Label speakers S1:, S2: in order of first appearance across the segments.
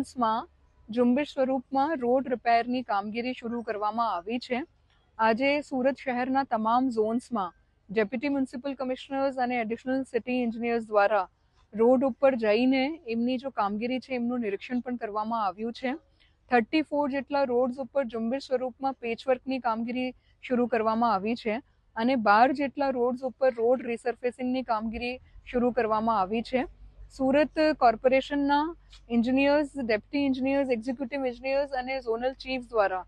S1: ઝોન્સમાં ઝુંબેશ સ્વરૂપમાં રોડ રિપેરની કામગીરી શરૂ કરવામાં આવી છે. આજે સુરત શહેરના તમામ ઝોન્સમાં ડેપ્યુટી મ્યુનિસિપલ કમિશનર્સ અને એડિશનલ સિટી એન્જિનિયર્સ દ્વારા રોડ ઉપર જઈને એમની જો કામગીરી છે એમનું નિરીક્ષણ પણ કરવામાં આવ્યું છે. 34 જેટલા રોડ્સ ઉપર ઝુંબેશ સ્વરૂપમાં પેચવર્કની કામગીરી શરૂ કરવામાં આવી છે અને 12 જેટલા રોડ્સ ઉપર રોડ રિસર્ફેસિંગની કામગીરી શરૂ કરવામાં આવી છે. સુરત કોર્પોરેશનના engineers, deputy engineers, executive engineers અને ઝોનલ ચીફ દ્વારા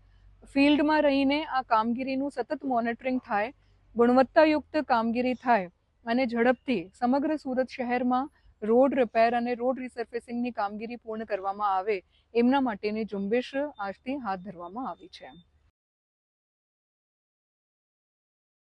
S1: ફિલ્ડમાં રહીને આ કામગીરીનું સતત મોનિટરિંગ થાય, ગુણવત્તાયુક્ત કામગીરી થાય અને ઝડપથી સમગ્ર સુરત શહેરમાં રોડ રિપેર અને રોડ રિસર્ફેસિંગની કામગીરી પૂર્ણ કરવામાં આવે એમના માટેની ઝુંબેશ આજથી હાથ ધરવામાં આવી છે.